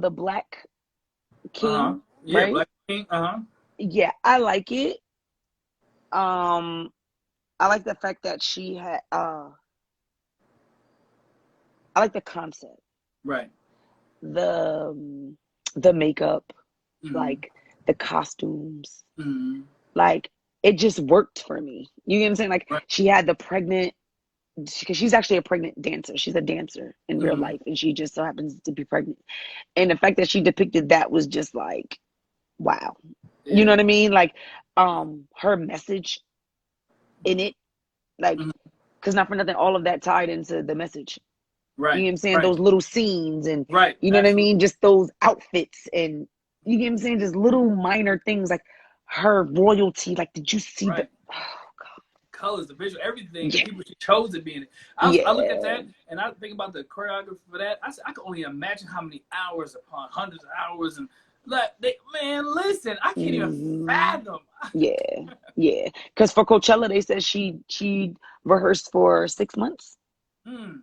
the Black Uh-huh. King, Yeah, right? Black King. Uh-huh. Yeah, I like it. Um, I like the fact that she had I like the concept. Right. The the makeup, Mm-hmm. like the costumes. Mm-hmm. Like it just worked for me. You get what I'm saying? Like Right. she had the pregnant because she's actually a pregnant dancer. She's a dancer in real Mm-hmm. life and she just so happens to be pregnant. And the fact that she depicted that was just like wow. You know Yeah. what I mean? Like her message in it, like Mm-hmm. because not for nothing, all of that tied into the message. You know Right. what I'm saying? Right. Those little scenes and Right. you know what I Absolutely. mean? Just those outfits and you get what I'm saying? Just little minor things like her royalty. Like, did you see the Right. oh god. Colors, the visual, everything, the Yeah. people she chose to be in it. I look at Yeah. that and I think about the choreography for that. I said, I can only imagine how many hours upon hundreds of hours and like man, listen, I can't even Hmm. fathom. Yeah. Yeah. Because for Coachella, they said she rehearsed for 6 months Hmm.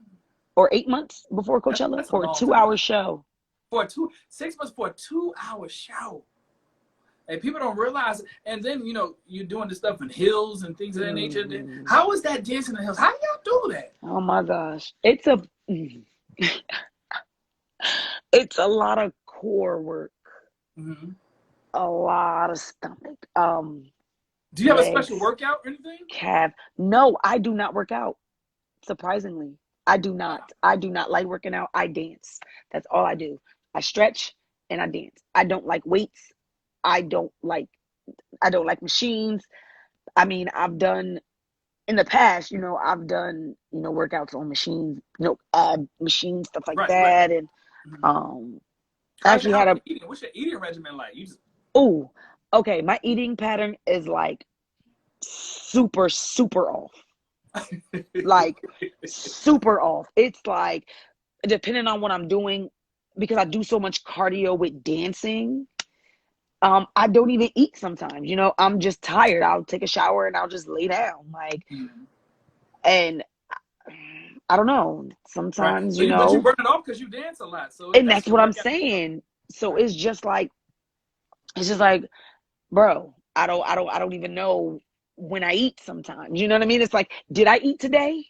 or 8 months before Coachella That's a for a long 2 hour time. show. For 6 months for a 2 hour show. And people don't realize it. And then, you're doing this stuff in hills and things of that nature. Hmm. How is that dancing in the hills? How do y'all do that? Oh my gosh. It's a lot of core work, Mm-hmm. a lot of stomach, Do you have a special legs, workout or anything? calf. No, I do not work out. Surprisingly, I do not. Wow. I do not like working out. I dance. That's all I do. I stretch and I dance. I don't like weights. I don't like I don't like machines. I mean, I've done in the past, I've done, workouts on machines, ab machines, stuff like Right, right. that. And Mm-hmm. um I actually How's had a your eating? What's your eating regimen like? You just oh, okay, my eating pattern is like super, super off. Like super off. It's like depending on what I'm doing, because I do so much cardio with dancing, I don't even eat sometimes. I'm just tired. I'll take a shower and I'll just lay down. Like, Mhm. and I don't know. Right. Sometimes, But you burn it off because you dance a lot. So and that's that's your what I'm workout. saying. So Right. it's just like, bro, I don't even know when I eat sometimes. You know what I mean? It's like, did I eat today?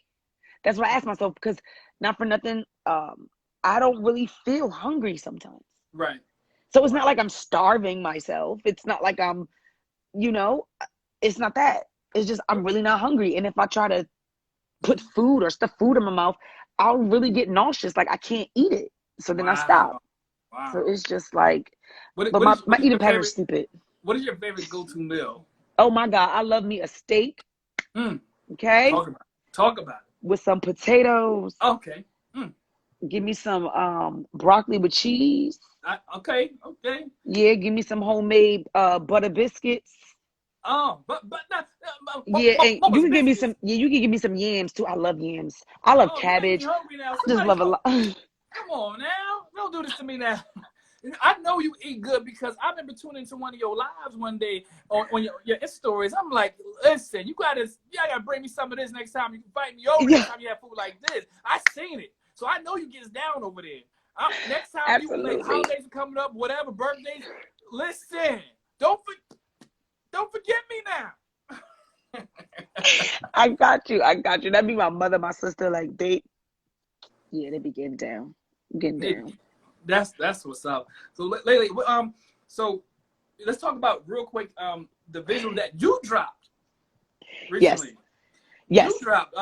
That's what I ask myself because not for nothing, I don't really feel hungry sometimes. Right. So it's not Right. like I'm starving myself. It's not like you know, it's not that. It's just I'm Okay. really not hungry. And if I try to put food or stuff food in my mouth, I'll really get nauseous. Like I can't eat it. So then I Wow. stopped. So Wow. it's just like, What but what is my what is eating your pattern is favorite? stupid. What is your favorite go-to meal? Oh my God, I love me a steak, Mm, okay, talk about it. Talk about with some potatoes. it. Okay. Mm, Give me some broccoli with cheese. okay. Okay. Yeah, give me some homemade butter biscuits. Oh, but not Yeah, and what you was can give me biscuits? some. Yeah, you can give me some yams too. I love yams. I love Oh, you make me cabbage. hungry now. I just Somebody love a call. lot. Come on now. Don't do this to me now. I know you eat good because I remember tuning into one of your lives one day on your Insta stories. I'm like, listen, you gotta bring me some of this next time. You can fight me over Yeah, next time you have food like this. I seen it. So I know you gets down over there. Next time you like absolutely. holidays are coming up, whatever, birthdays, listen. Don't don't forget me now. I got you. I got you. That'd be my mother, my sister. Like they be getting down, getting It, down. that's what's up. So lately, so let's talk about real quick the visual that you dropped Yes, recently. You yes. dropped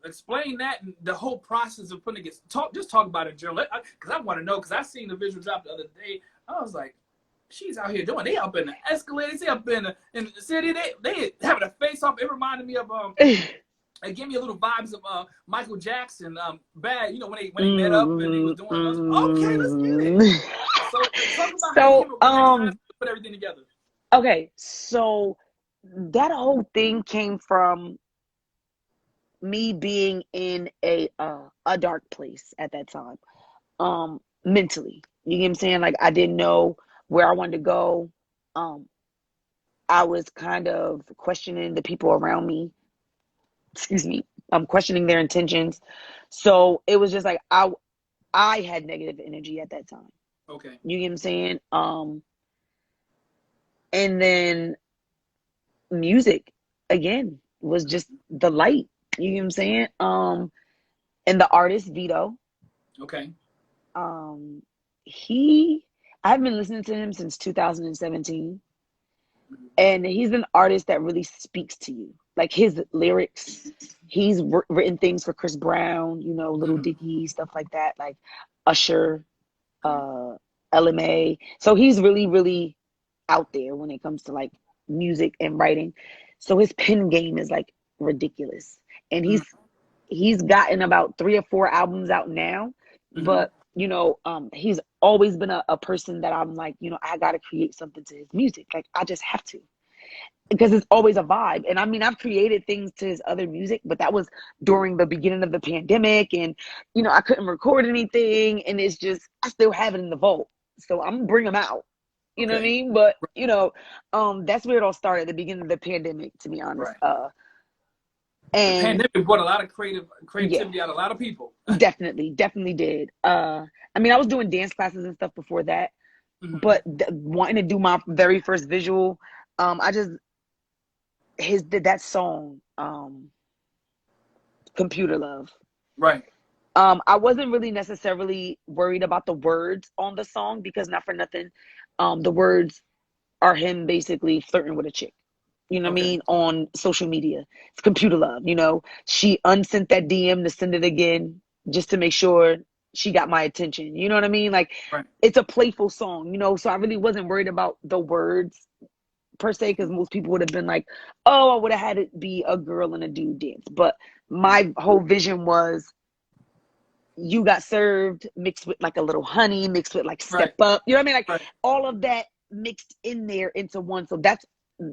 explain that and the whole process of putting it. Talk about it, Jill, because I want to know because I seen the visual drop the other day. I was like, she's out here doing. They up in the escalators. They up in the city. They having a face off. It reminded me of it gave me a little vibes of Michael Jackson, Bad. You know when they met up and they was Mm, doing. I was like, okay, let's get it. mm. So talk about how you So came up with that concept, put everything together. okay, so that whole thing came from me being in a dark place at that time, mentally. You get what I'm saying? Like I didn't know where I wanted to go. Um, I was kind of questioning the people around me. Excuse me. I'm questioning their intentions. So it was just like I had negative energy at that time. Okay. You get what I'm saying? And then music again was just the light. You get what I'm saying? And the artist Vito, Okay. um, he I've been listening to him since 2017, and he's an artist that really speaks to you. Like his lyrics, he's written things for Chris Brown, Little Mm-hmm. Dicky, stuff like that, like Usher, Okay. uh, LMA. So he's really, really out there when it comes to like music and writing. So his pen game is like ridiculous. And he's gotten about 3 or 4 albums out now, Mm-hmm. but he's always been a person that I'm like, I gotta create something to his music. Like I just have to. Because it's always a vibe. And I mean, I've created things to his other music, but that was during the beginning of the pandemic. And, I couldn't record anything. And it's just, I still have it in the vault. So I'm gonna bring them out. You know what I Okay. mean? But, that's where it all started at the beginning of the pandemic, to be honest. Right. The And pandemic brought a lot of yeah, creativity out of a lot of people. definitely did. I mean, I was doing dance classes and stuff before that, Mm-hmm. but wanting to do my very first visual, I just, did that song, Computer Love. Right. I wasn't really necessarily worried about the words on the song because not for nothing, the words are him basically flirting with a chick. You know what I Okay. mean? On social media. It's computer love, She unsent that DM to send it again just to make sure she got my attention. You know what I mean? Like Right. it's a playful song, so I really wasn't worried about the words per se, because most people would have been like, oh, I would have had it be a girl and a dude dance. But my whole vision was you got served mixed with like a little honey, mixed with like Right. step up. You know what I mean? Like Right. all of that mixed in there into one. So that's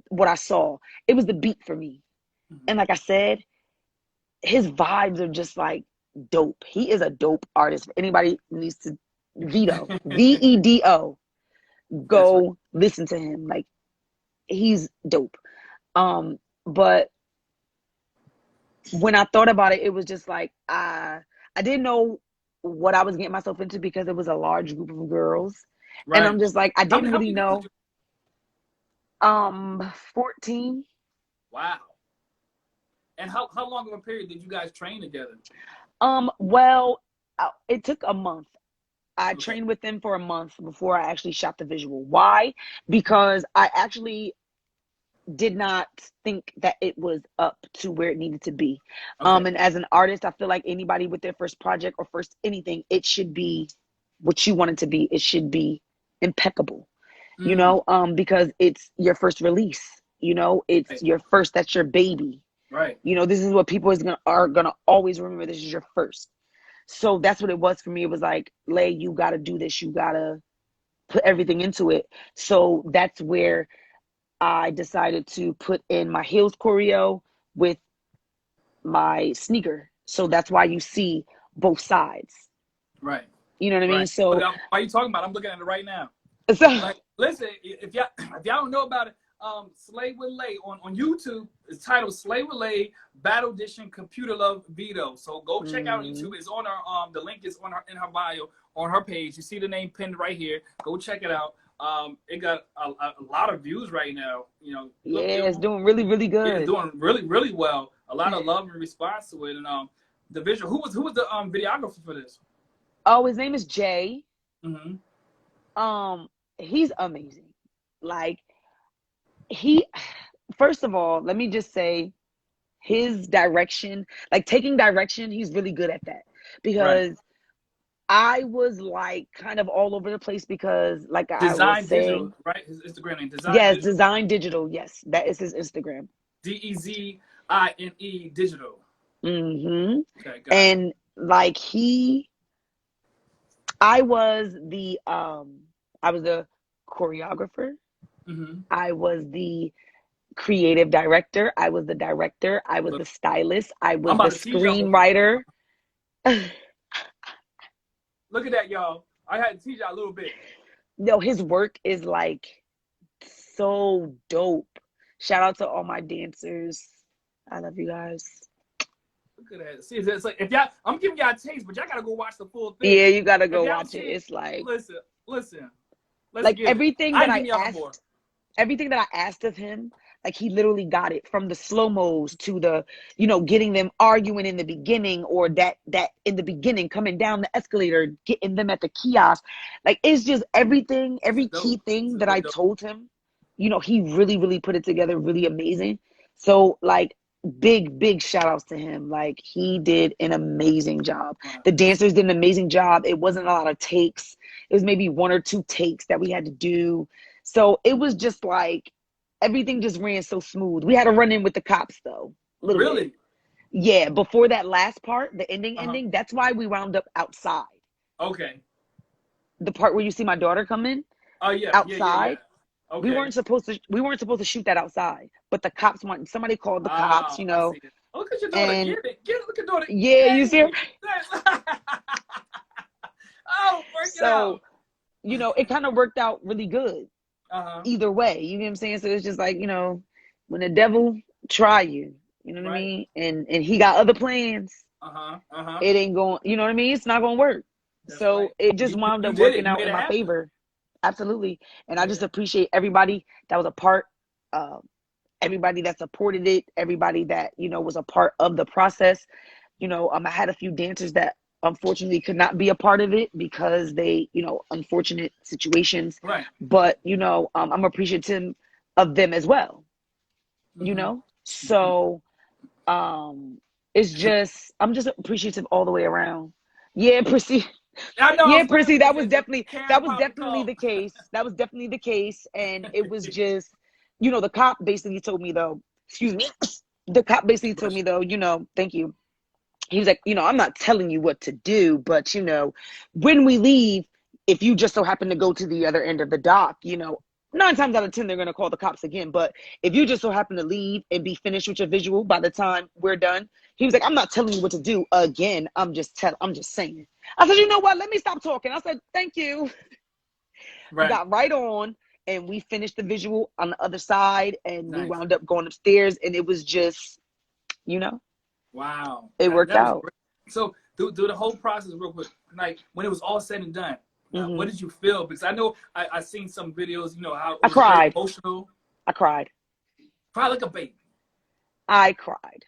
what I saw. It was the beat for me. Mm-hmm. And like I said, his vibes are just like dope. He is a dope artist. If anybody needs to, Vedo, Vedo, That's right. go listen to him. Like he's dope. But when I thought about it, it was just like I didn't know what I was getting myself into because it was a large group of girls. And Right. I'm just like, I didn't How really many girls did know. you? 14. Wow. And how long of a period did you guys train together? Well, it took a month. I Okay. trained with them for a month before I actually shot the visual. Why? Because I actually did not think that it was up to where it needed to be. Okay. And as an artist, I feel like anybody with their first project or first anything, it should be what you want it to be, it should be impeccable, you Mm, know, because it's your first release, you know, it's right, your first, that's your baby. right, You know, this is what people are gonna always remember. This is your first. So that's what it was for me. It was like, Lay, you gotta do this. You gotta put everything into it. So that's where I decided to put in my heels choreo with my sneaker. So that's why you see both sides. right, You know what I mean? right. Look, So, why are you talking about it? I'm looking at it right now. so Like, listen, if y'all don't know about it, Slay with Lay on YouTube is titled Slay with Lay Battle Edition Computer Love Video. So go check out mhm. YouTube. It's on her the link is on her in her bio on her page. You see the name pinned right here. Go check it out. It got a lot of views right now. You know, Yeah, it's doing really, really it's good. doing really, really well. A lot of love and response to it. And the visual. Who was the videographer for this? Oh, his name is Jay. Mm-hmm. He's amazing. Like, he, first of all, let me just say, his direction, like taking direction, he's really good at that. Right. Because I was like kind of all over the place because, like I was Design Digital, saying, right? His Instagram name, Design yes, Digital. Design Digital. Yes, that is his Instagram. DEZINE Digital. Hmm. Okay, got it. And like I was the choreographer. Mm-hmm. I was the creative director. I was the director. I was Look, the stylist. I I'm was the about to tease y'all real quick. screenwriter. Look at that, y'all. I had to tease y'all a little bit. No, his work is like so dope. Shout out to all my dancers. I love you guys. Look at that. See, it's like if y'all, I'm giving y'all a taste, but y'all gotta go watch the full thing. Yeah, you gotta If go y'all watch it. see it, It's like listen. Let's like get it. I ain't giving y'all no more. everything that I asked of him, like he literally got it from the slow-mos to the, getting them arguing in the beginning, or that in the beginning coming down the escalator, getting them at the kiosk. Like it's just everything, This is every key dope. This thing is that really I dope. told him, he really, really put it together really amazing. So like big shout outs to him. Like he did an amazing job. The dancers did an amazing job. It wasn't a lot of takes. It was maybe one or two takes that we had to do. So it was just like everything just ran so smooth. We had to run in with the cops though, a little bit. Really? Yeah, before that last part, the Uh-huh. ending, that's why we wound up outside. Okay. The part where you see my daughter come in, Oh yeah. outside, Okay. we weren't supposed to shoot that outside. But the cops wanted, somebody called the cops, Oh, I see it. Oh, look at your daughter. and Get it. Get it. Look at your daughter. yeah, you see her. Hey. Oh, work it out. So, it kind of worked out really good Uh-huh. either way. You know what I'm saying? So it's just like, when the devil try you, you know what I Right. mean? And he got other plans. Uh-huh. Uh-huh. It ain't going, you know what I mean? It's not going to work. That's So right. it You, just you wound you up did it. working You out made in it my happen. favor. Absolutely. And I just Yeah. appreciate everybody that was a part, everybody that supported it, everybody that, was a part of the process. I had a few dancers that unfortunately could not be a part of it because they, unfortunate situations. Right. But, I'm appreciative of them as well, Mm-hmm. So it's just, I'm just appreciative all the way around. Yeah, Prissy. I know I Yeah, was playing Prissy, with that you. was So definitely Karen probably definitely called. the case. That was definitely the case. And it was just, the cop basically told me though, excuse me, the cop basically told me though, thank you. He was like, I'm not telling you what to do, but when we leave, if you just so happen to go to the other end of the dock, 9 times out of 10, they're going to call the cops again. But if you just so happen to leave and be finished with your visual by the time we're done, he was like, I'm not telling you what to do again. I'm just saying. I said, you know what? Let me stop talking. I said, thank you. I Right. got right on and we finished the visual on the other side and we Nice. wound up going upstairs and it was just, you know, Wow. it worked That was out. great. So through the whole process, real quick, like when it was all said and done, now what Hmm. did you feel? Because I know I seen some videos, how it I was very cried. emotional. I cried. Cry like a baby. I cried.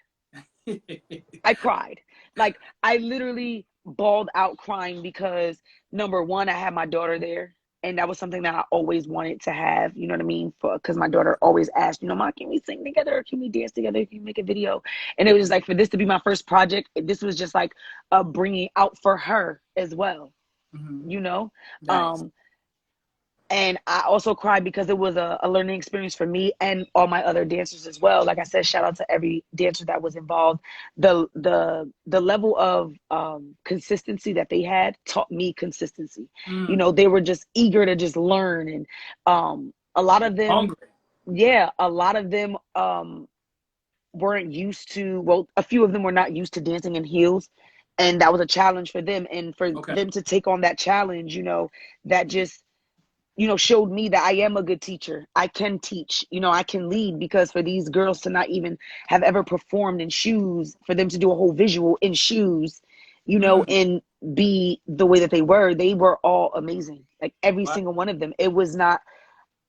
I cried. Like I literally bawled out crying because number one, I had my daughter there. And that was something that I always wanted to have, you know what I mean? Because my daughter always asked, Mom, can we sing together? Can we dance together? Can we make a video? And it was just like, for this to be my first project, this was just like a bringing out for her as well. Mm-hmm. you know. Nice. Um, and I also cried because it was a learning experience for me and all my other dancers as well. Like I said, shout out to every dancer that was involved. The level of consistency that they had taught me consistency. You Mm. know, they were just eager to just learn, and a lot of them, Hungry. yeah, a lot of them weren't used to. Well, a few of them were not used to dancing in heels, and that was a challenge for them. And for Okay. them to take on that challenge, you know, that just, you know, showed me that I am a good teacher. I can teach, you know, I can lead, because for these girls to not even have ever performed in shoes, for them to do a whole visual in shoes, you know, Mm. and be the way that they were all amazing. Like every Wow. single one of them. It was not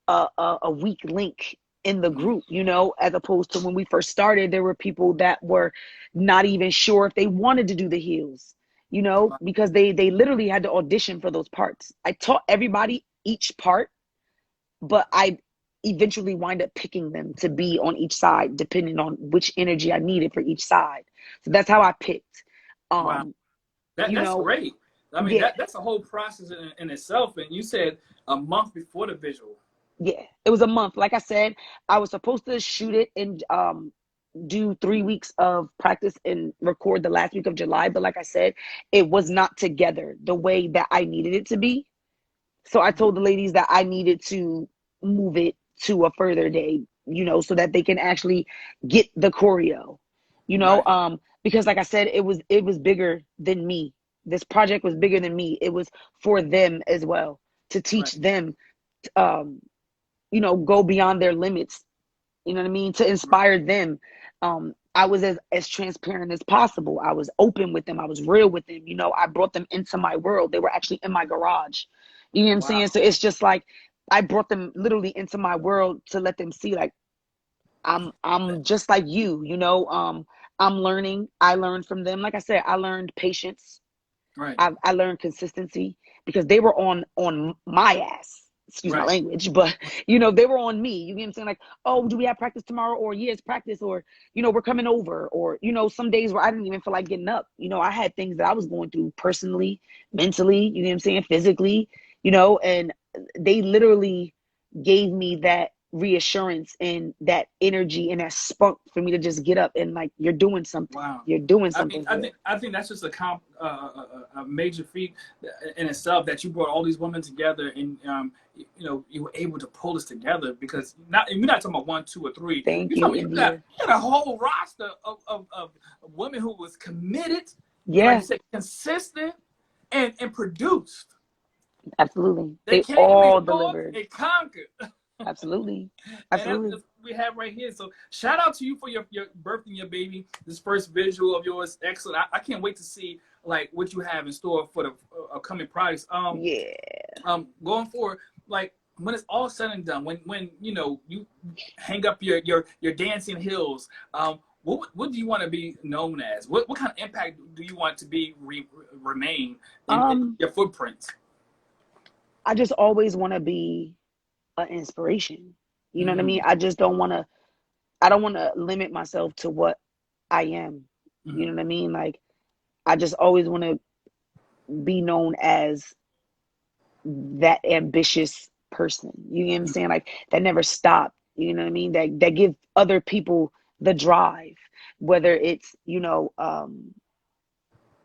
a weak link in the Mm. group, you know, as opposed to when we first started, there were people that were not even sure if they wanted to do the heels, you know, Wow. because they literally had to audition for those parts. I taught everybody each part, but I eventually wind up picking them to be on each side depending on which energy I needed for each side. So that's how I picked. Wow. Um, you That's know, great. I mean, yeah, that's a whole process in itself. And you said a month before the visual. yeah. It was a month. Like I said, I was supposed to shoot it and do 3 weeks of practice and record the last week of July. But like I said, it was not together the way that I needed it to be. So I Mhm. told the ladies that I needed to move it to a further day, you know, so that they can actually get the choreo, you know, Right. because like I said, it was bigger than me. This project was bigger than me. It was for them as well, to Right. teach them, um, you know, go beyond their limits, you know what I mean, to Right. inspire them. I was as transparent as possible. I was open with them. I was real with them. You know, I brought them into my world. They were actually in my garage. You know what I'm saying? Wow. So it's just like I brought them literally into my world to let them see, like, I'm just like you know. I'm learning. I learned from them. Like I said, I learned patience. Right. I learned consistency, because they were on my ass. Excuse my Right. language, but you know, they were on me. You get what I'm saying? Like, oh, do we have practice tomorrow? Or yes, practice, or you know, we're coming over, or you know, some days where I didn't even feel like getting up. You know, I had things that I was going through personally, mentally, you know what I'm saying, physically, you know, and they literally gave me that reassurance and that energy and that spunk for me to just get up and, like, you're doing something. Wow. You're doing I mean, something here. I think that's just a major feat in itself, that you brought all these women together, and you know, you were able to pull this together, because you're not talking about one, two, or three. Thank You're you, talking India. you got a whole roster of women who was committed, and like you Yeah, said, consistent and produced. absolutely. They They came all before, delivered. they conquered. Absolutely. And that's Absolutely. what we have right here. So shout out to you for your birthing your baby. This first visual of yours, excellent. I can't wait to see like what you have in store for the upcoming products. Yeah. Going forward, like when it's all said and done, when you know you hang up your dancing heels, what do you want to be known as? What kind of impact do you want to be remain in Um, your footprints? I just always want to be an inspiration. You know what I mean? Mm-hmm. I don't want to limit myself to what I am. You Mm-hmm. know what I mean? Like, I just always want to be known as that ambitious person. You know what I'm saying? Like, that never stopped. You know what I mean? That give other people the drive, whether it's, you know,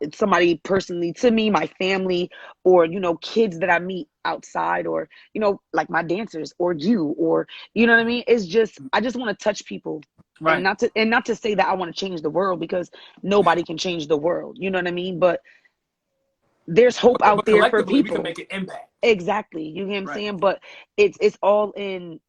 it's somebody personally to me, my family, or you know, kids that I meet outside, or you know, like my dancers, or you, or you know what I mean. It's just, I just want to touch people, and Right. not to say that I want to change the world, because nobody can change the world. You know what I mean? But there's hope But out there for collectively, we can people. make an impact. Exactly. You know what I'm Right. saying? But it's all in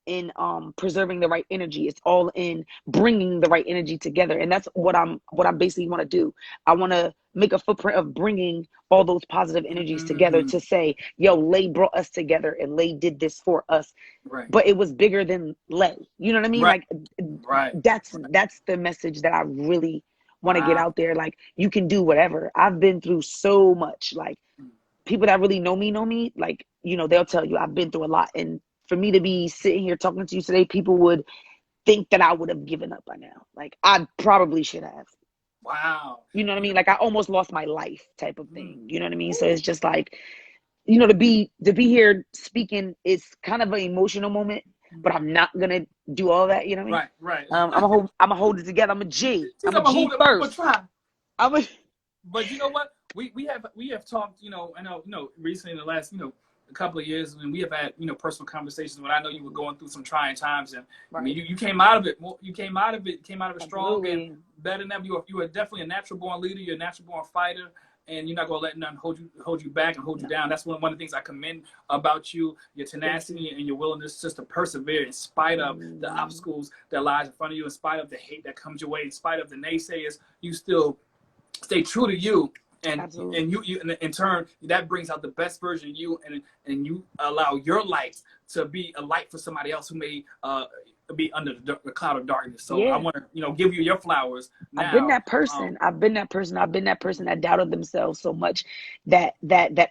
preserving the right energy. It's all in bringing the right energy together. And that's what I'm basically want to do. I want to make a footprint of bringing all those positive energies together, Mm-hmm. to say, yo, Lay brought us together and Lay did this for us. Right. But it was bigger than Lay. You know what I mean? Right. Like, Right. that's the message that I really want to get Wow. out there. Like, you can do whatever. I've been through so much. Like, people that really know me, like, you know, they'll tell you I've been through a lot. And for me to be sitting here talking to you today, people would think that I would have given up by now. Like, I probably should have. Wow. You know what I You mean? Like, I almost lost my life type of know, thing. You know what I mean? So ooh, it's just like, you know, to be here speaking is kind of an emotional moment, but I'm not gonna do all that. You know what I mean? Right. I'm gonna hold it together. I'm a G. She's I'm a like, G hold it. I'm gonna first. try. I'm a. But you know what? We have talked. You know, I know. You know, recently in the last a couple of years, and we have had personal conversations. When I know you were going through some trying times, and I mean, you came out of it. You came out of it strong and better than ever. You are definitely a natural born leader. You're a natural born fighter. And you're not gonna let nothing hold you back and hold you down. That's one of the things I commend about you: your tenacity and your willingness just to persevere in spite of the obstacles that lies in front of you, in spite of the hate that comes your way, in spite of the naysayers. You still stay true to you, and you in turn that brings out the best version of you, and you allow your light to be a light for somebody else who may be under the cloud of darkness. So I want to give you your flowers now. I've been that person. I've been that person that doubted themselves so much, that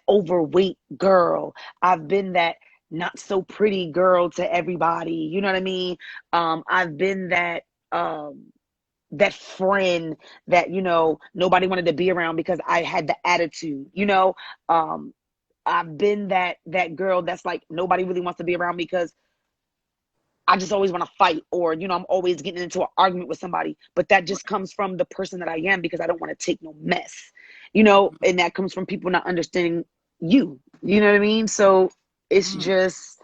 overweight girl. I've been that not so pretty girl to everybody. You know what I mean? I've been that that friend that nobody wanted to be around because I had the attitude. I've been that girl that's like nobody really wants to be around because I just always want to fight, or I'm always getting into an argument with somebody. But that just comes from the person that I am, because I don't want to take no mess, and that comes from people not understanding you. You know what I mean? So it's just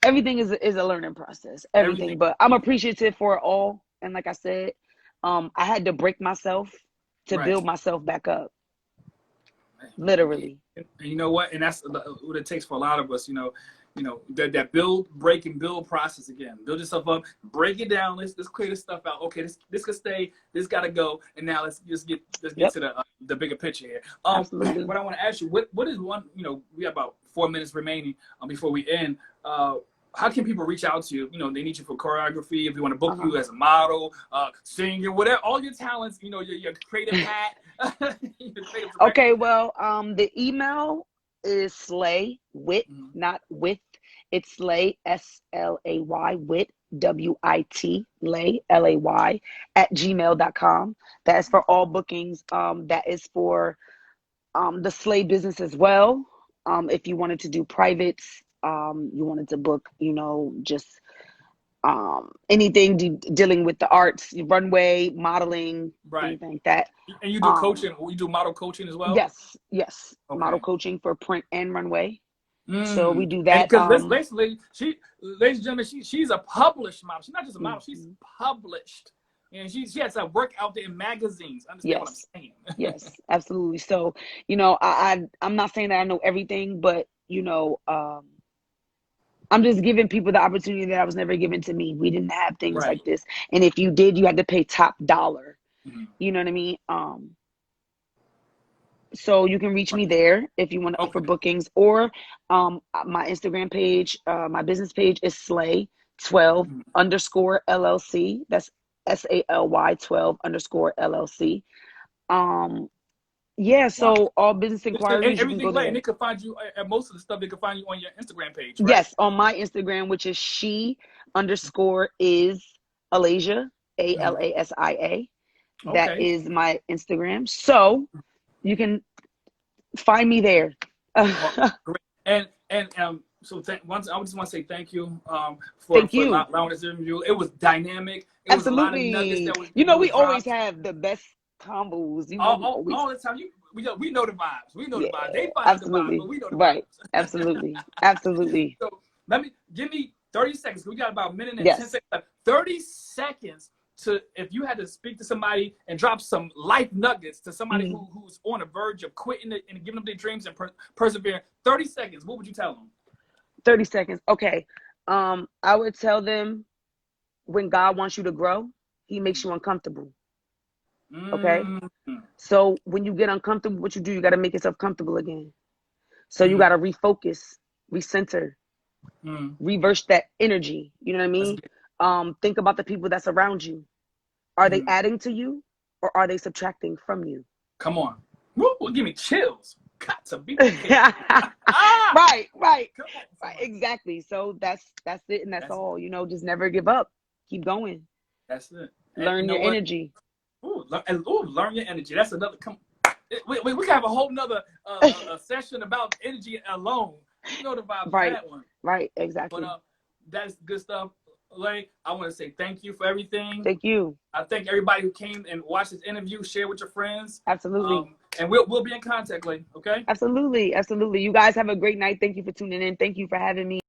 everything is a learning process. Everything. But I'm appreciative for it all. And like I said, I had to break myself to build myself back up. Literally. And you know what? And that's what it takes for a lot of us, that build, break, and build process again. Build yourself up, break it down. Let's clear this stuff out. Okay, this could stay. This got to go. And now let's get to the bigger picture here. Absolutely. What I want to ask you, what is one? We have about 4 minutes remaining before we end. How can people reach out to you? They need you for choreography. If you want to book you as a model, singer, whatever, all your talents. Your creative hat. Okay, well, the email is slay wit, not with. It's slay, SLAY, wit, WIT, lay, LAY, @gmail.com. That is for all bookings. That is for the slay business as well. If you wanted to do privates, you wanted to book, just anything dealing with the arts, runway, modeling, anything like that. And you do coaching? You do model coaching as well? Yes. Okay. Model coaching for print and runway. So we do that. Because basically, ladies and gentlemen, she's a published model. She's not just a model; she's published, and she has to work out there in magazines. Understand what I'm saying? Yes, absolutely. So I'm not saying that I know everything, but I'm just giving people the opportunity that was never given to me. We didn't have things like this, and if you did, you had to pay top dollar. You know what I mean? So you can reach me there if you want to offer bookings, or my Instagram page, my business page is slay12_LLC. That's SALY 12_LLC. So all business inquiries, you can go there. And they could find you at most of the stuff. They could find you on your Instagram page, right? Yes, on my Instagram, which is she_is Alasia, ALASIA. That is my Instagram. So you can find me there. Great. So I just want to say thank you for allowing this interview. It was dynamic. It Absolutely. Was a lot of nuggets that we always have the best combos. All the time. We know the vibes. We know the vibes. They find the vibes, but we know the vibes. Absolutely. Absolutely. So give me 30 seconds. We got about a minute and 10 seconds left. 30 seconds if you had to speak to somebody and drop some life nuggets to somebody who's on the verge of quitting it and giving them their dreams and persevering. 30 seconds. What would you tell them? 30 seconds. Okay. I would tell them, when God wants you to grow, he makes you uncomfortable. Okay. So when you get uncomfortable, what you do, you got to make yourself comfortable again. So you got to refocus, recenter, reverse that energy. You know what I mean? Think about the people that's around you. Are they adding to you, or are they subtracting from you? Come on. Woo, give me chills. Got to be right. Exactly. So that's it, and that's all. Just never give up. Keep going. That's it. Learn your energy. Learn your energy. That's another. We can have a whole nother session about energy alone. You know the vibe of Right. that one. Right. Exactly. But that's good stuff. Elaine, I want to say thank you for everything. Thank you. I thank everybody who came and watched this interview. Share with your friends. Absolutely. And we'll be in contact, Elaine. Okay. Absolutely. Absolutely. You guys have a great night. Thank you for tuning in. Thank you for having me.